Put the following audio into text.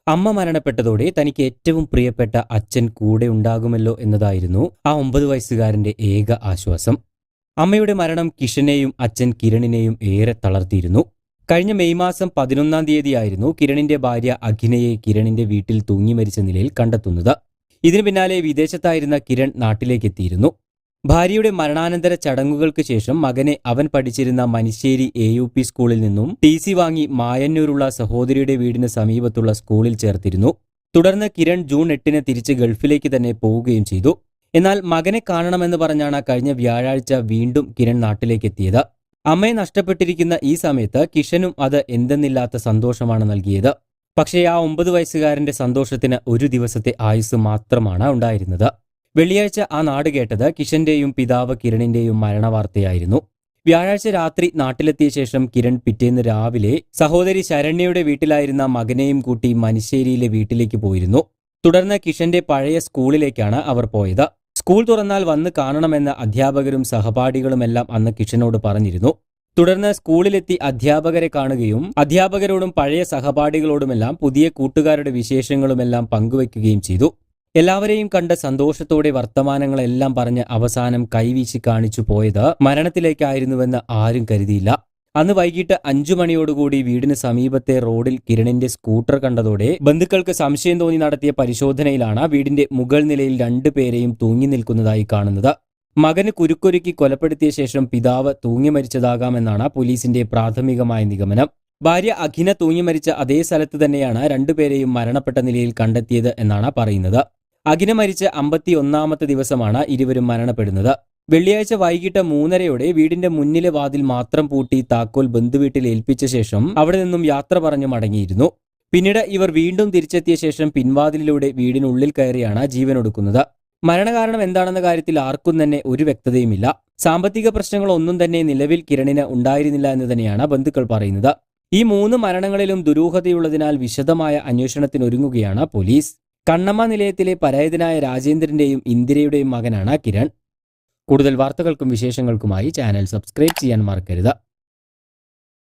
അമ്മ മരണപ്പെട്ടതോടെ തനിക്ക് ഏറ്റവും പ്രിയപ്പെട്ട അച്ഛൻ കൂടെ ഉണ്ടാകുമല്ലോ എന്നതായിരുന്നു ആ 9 വയസ്സുകാരന്റെ ഏക ആശ്വാസം. അമ്മയുടെ മരണം കിഷനെയും അച്ഛൻ കിരണിനെയും ഏറെ തളർത്തിയിരുന്നു. കഴിഞ്ഞ മെയ് മാസം 11-ാം തീയതിയായിരുന്നു കിരണിന്റെ ഭാര്യ അഖിനയെ കിരണിന്റെ വീട്ടിൽ തൂങ്ങി മരിച്ച നിലയിൽ കണ്ടെത്തുന്നത്. ഇതിനു പിന്നാലെ വിദേശത്തായിരുന്ന കിരൺ നാട്ടിലേക്കെത്തിയിരുന്നു. ഭാര്യയുടെ മരണാനന്തര ചടങ്ങുകൾക്ക് ശേഷം മകനെ അവൻ പഠിച്ചിരുന്ന മനിശ്ശേരി AUP സ്കൂളിൽ നിന്നും TC വാങ്ങി മായന്നൂരുള്ള സഹോദരിയുടെ വീടിന് സമീപത്തുള്ള സ്കൂളിൽ ചേർത്തിരുന്നു. തുടർന്ന് കിരൺ ജൂൺ 8-ന് തിരിച്ച് ഗൾഫിലേക്ക് തന്നെ പോവുകയും ചെയ്തു. എന്നാൽ മകനെ കാണണമെന്ന് പറഞ്ഞാണ് കഴിഞ്ഞ വ്യാഴാഴ്ച വീണ്ടും കിരൺ നാട്ടിലേക്കെത്തിയത്. അമ്മയെ നഷ്ടപ്പെട്ടിരിക്കുന്ന ഈ സമയത്ത് കിഷനും അത് എന്തെന്നില്ലാത്ത സന്തോഷമാണ് നൽകിയത്. പക്ഷേ ആ 9 വയസ്സുകാരന്റെ സന്തോഷത്തിന് ഒരു ദിവസത്തെ ആയുസ് മാത്രമാണ് ഉണ്ടായിരുന്നത്. വെള്ളിയാഴ്ച ആ നാട് കേട്ടത് കിഷന്റെയും പിതാവ് കിരണിന്റെയും മരണവാർത്തയായിരുന്നു. വ്യാഴാഴ്ച രാത്രി നാട്ടിലെത്തിയ ശേഷം കിരൺ പിറ്റേന്ന് രാവിലെ സഹോദരി ശരണ്യയുടെ വീട്ടിലായിരുന്ന മകനെയും കൂട്ടി മനിശ്ശേരിയിലെ വീട്ടിലേക്ക് പോയിരുന്നു. തുടർന്ന് കിഷന്റെ പഴയ സ്കൂളിലേക്കാണ് അവർ പോയത്. സ്കൂൾ തുറന്നാൽ വന്ന് കാണണമെന്ന് അധ്യാപകരും സഹപാഠികളുമെല്ലാം അന്ന് കിഷനോട് പറഞ്ഞിരുന്നു. തുടർന്ന് സ്കൂളിലെത്തി അധ്യാപകരെ കാണുകയും അധ്യാപകരോടും പഴയ സഹപാഠികളോടുമെല്ലാം പുതിയ കൂട്ടുകാരുടെ വിശേഷങ്ങളുമെല്ലാം പങ്കുവയ്ക്കുകയും ചെയ്തു. എല്ലാവരെയും കണ്ട് സന്തോഷത്തോടെ വർത്തമാനങ്ങളെല്ലാം പറഞ്ഞ് അവസാനം കൈവീശി കാണിച്ചു പോയത് മരണത്തിലേക്കായിരുന്നുവെന്ന് ആരും കരുതിയില്ല. അന്ന് വൈകിട്ട് 5 മണിയോടുകൂടി വീടിന് സമീപത്തെ റോഡിൽ കിരണിന്റെ സ്കൂട്ടർ കണ്ടതോടെ ബന്ധുക്കൾക്ക് സംശയം തോന്നി നടത്തിയ പരിശോധനയിലാണ് വീടിന്റെ മുകൾ നിലയിൽ 2 പേരെയും തൂങ്ങി നിൽക്കുന്നതായി കാണുന്നത്. മകന് കുരുക്കൊരുക്കി കൊലപ്പെടുത്തിയ ശേഷം പിതാവ് തൂങ്ങി മരിച്ചതാകാമെന്നാണ് പോലീസിന്റെ പ്രാഥമികമായ നിഗമനം. ഭാര്യ അഖിന തൂങ്ങി മരിച്ച അതേ സ്ഥലത്ത് തന്നെയാണ് 2 പേരെയും മരണപ്പെട്ട നിലയിൽ കണ്ടെത്തിയത് എന്നാണ് പറയുന്നത്. അഖിന മരിച്ച് 51-ാമത്തെ ദിവസമാണ് ഇരുവരും മരണപ്പെടുന്നത്. വെള്ളിയാഴ്ച വൈകിട്ട് 3:30-യോടെ വീടിന്റെ മുന്നിലെ വാതിൽ മാത്രം പൂട്ടി താക്കോൽ ബന്ധുവീട്ടിൽ ഏൽപ്പിച്ച ശേഷം അവിടെ നിന്നും യാത്ര പറഞ്ഞു മടങ്ങിയിരുന്നു. പിന്നീട് ഇവർ വീണ്ടും തിരിച്ചെത്തിയ ശേഷം പിൻവാതിലിലൂടെ വീടിനുള്ളിൽ കയറിയാണ് ജീവനൊടുക്കുന്നത്. മരണകാരണം എന്താണെന്ന കാര്യത്തിൽ ആർക്കും തന്നെ ഒരു വ്യക്തതയുമില്ല. സാമ്പത്തിക പ്രശ്നങ്ങളൊന്നും തന്നെ നിലവിൽ കിരണിന് ഉണ്ടായിരുന്നില്ല എന്ന് തന്നെയാണ് ബന്ധുക്കൾ പറയുന്നത്. ഈ 3 മരണങ്ങളിലും ദുരൂഹതയുള്ളതിനാൽ വിശദമായ അന്വേഷണത്തിനൊരുങ്ങുകയാണ് പോലീസ്. കണ്ണമ്മ നിലയത്തിലെ പരായതനായ രാജേന്ദ്രന്റെയും ഇന്ദിരയുടെയും മകനാണ് കിരൺ. കൂടുതൽ വാർത്തകൾക്കും വിശേഷങ്ങൾക്കുമായി ചാനൽ സബ്സ്ക്രൈബ് ചെയ്യാൻ മറക്കരുത്.